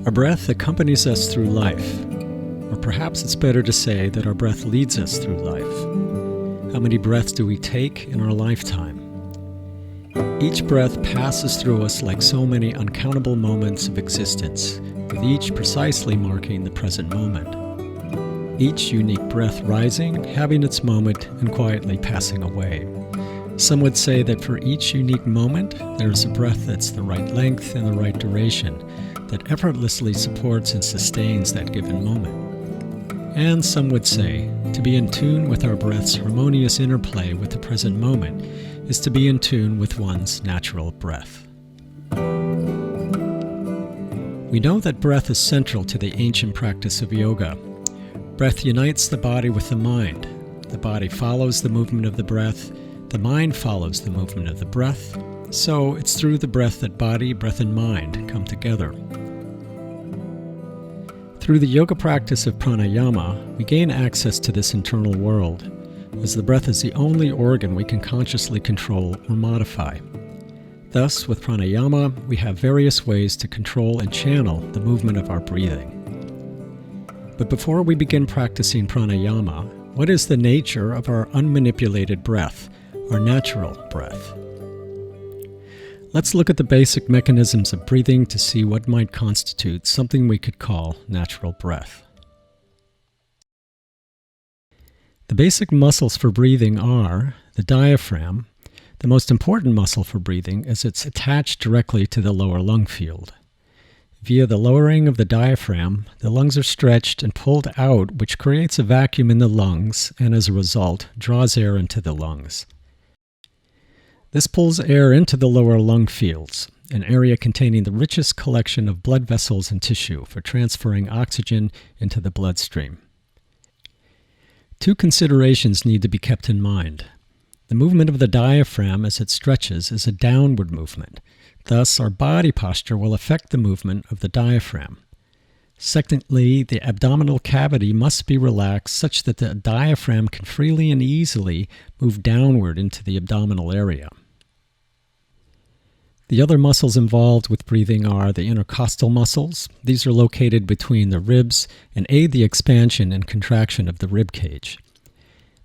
Our breath accompanies us through life, or perhaps it's better to say that our breath leads us through life. How many breaths do we take in our lifetime? Each breath passes through us like so many uncountable moments of existence, with each precisely marking the present moment. Each unique breath rising, having its moment, and quietly passing away. Some would say that for each unique moment, there is a breath that's the right length and the right duration, that effortlessly supports and sustains that given moment. And some would say, to be in tune with our breath's harmonious interplay with the present moment is to be in tune with one's natural breath. We know that breath is central to the ancient practice of yoga. Breath unites the body with the mind. The body follows the movement of the breath. The mind follows the movement of the breath. So it's through the breath that body, breath, and mind come together. Through the yoga practice of pranayama, we gain access to this internal world, as the breath is the only organ we can consciously control or modify. Thus, with pranayama, we have various ways to control and channel the movement of our breathing. But before we begin practicing pranayama, what is the nature of our unmanipulated breath, our natural breath? Let's look at the basic mechanisms of breathing to see what might constitute something we could call natural breath. The basic muscles for breathing are the diaphragm, the most important muscle for breathing as it's attached directly to the lower lung field. Via the lowering of the diaphragm, the lungs are stretched and pulled out, which creates a vacuum in the lungs and as a result draws air into the lungs. This pulls air into the lower lung fields, an area containing the richest collection of blood vessels and tissue for transferring oxygen into the bloodstream. Two considerations need to be kept in mind. The movement of the diaphragm as it stretches is a downward movement. Thus, our body posture will affect the movement of the diaphragm. Secondly, the abdominal cavity must be relaxed such that the diaphragm can freely and easily move downward into the abdominal area. The other muscles involved with breathing are the intercostal muscles. These are located between the ribs and aid the expansion and contraction of the rib cage.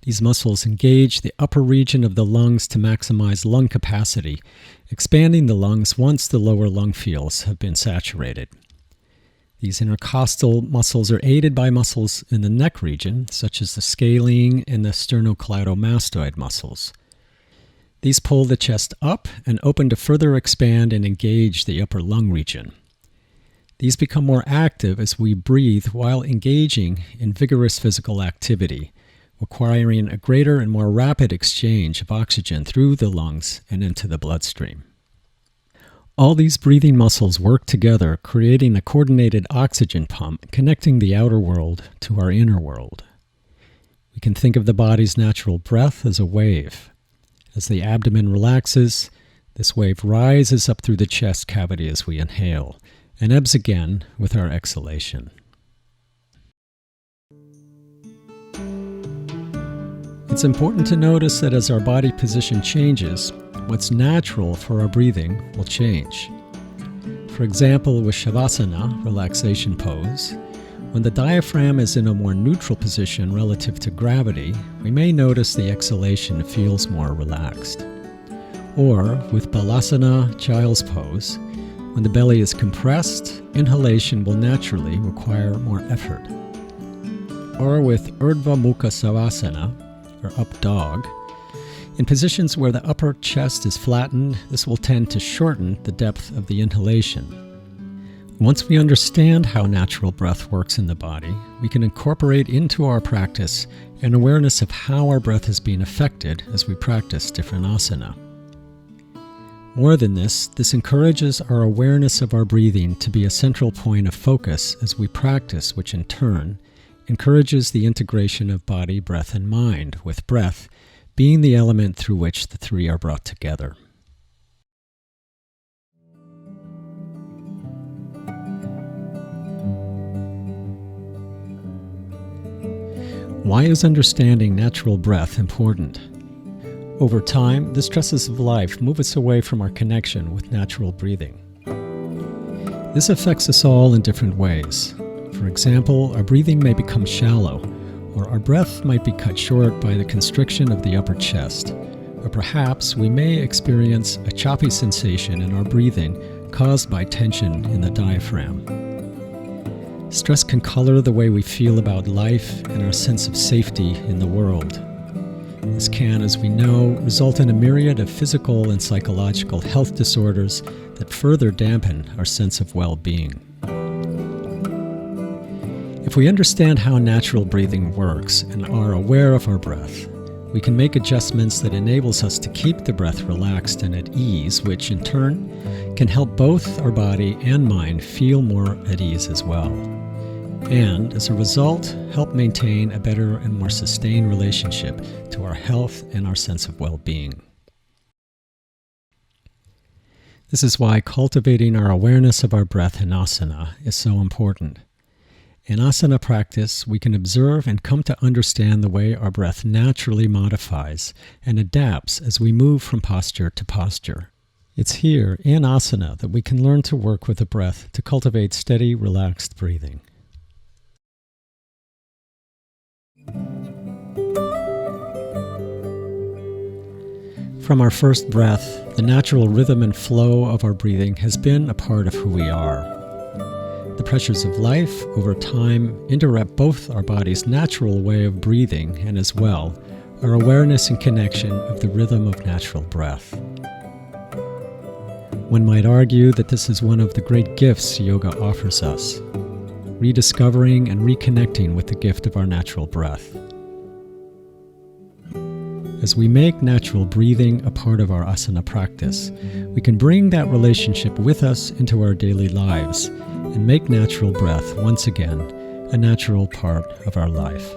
These muscles engage the upper region of the lungs to maximize lung capacity, expanding the lungs once the lower lung fields have been saturated. These intercostal muscles are aided by muscles in the neck region, such as the scalene and the sternocleidomastoid muscles. These pull the chest up and open to further expand and engage the upper lung region. These become more active as we breathe while engaging in vigorous physical activity, requiring a greater and more rapid exchange of oxygen through the lungs and into the bloodstream. All these breathing muscles work together, creating a coordinated oxygen pump connecting the outer world to our inner world. We can think of the body's natural breath as a wave. As the abdomen relaxes, this wave rises up through the chest cavity as we inhale and ebbs again with our exhalation. It's important to notice that as our body position changes, what's natural for our breathing will change. For example, with Shavasana, relaxation pose, when the diaphragm is in a more neutral position relative to gravity, we may notice the exhalation feels more relaxed. Or with Balasana, child's pose, when the belly is compressed, inhalation will naturally require more effort. Or with Urdhva Mukha Savasana, or up dog, in positions where the upper chest is flattened, this will tend to shorten the depth of the inhalation. Once we understand how natural breath works in the body, we can incorporate into our practice an awareness of how our breath is being affected as we practice different asana. More than this encourages our awareness of our breathing to be a central point of focus as we practice, which in turn encourages the integration of body, breath, and mind, with breath being the element through which the three are brought together. Why is understanding natural breath important? Over time, the stresses of life move us away from our connection with natural breathing. This affects us all in different ways. For example, our breathing may become shallow, or our breath might be cut short by the constriction of the upper chest, or perhaps we may experience a choppy sensation in our breathing caused by tension in the diaphragm. Stress can color the way we feel about life and our sense of safety in the world. This can, as we know, result in a myriad of physical and psychological health disorders that further dampen our sense of well-being. If we understand how natural breathing works and are aware of our breath, we can make adjustments that enables us to keep the breath relaxed and at ease, which in turn can help both our body and mind feel more at ease as well. And, as a result, help maintain a better and more sustained relationship to our health and our sense of well-being. This is why cultivating our awareness of our breath in asana is so important. In asana practice, we can observe and come to understand the way our breath naturally modifies and adapts as we move from posture to posture. It's here, in asana, that we can learn to work with the breath to cultivate steady, relaxed breathing. From our first breath, the natural rhythm and flow of our breathing has been a part of who we are. The pressures of life over time interrupt both our body's natural way of breathing and, as well, our awareness and connection of the rhythm of natural breath. One might argue that this is one of the great gifts yoga offers us, rediscovering and reconnecting with the gift of our natural breath. As we make natural breathing a part of our asana practice, we can bring that relationship with us into our daily lives and make natural breath once again a natural part of our life.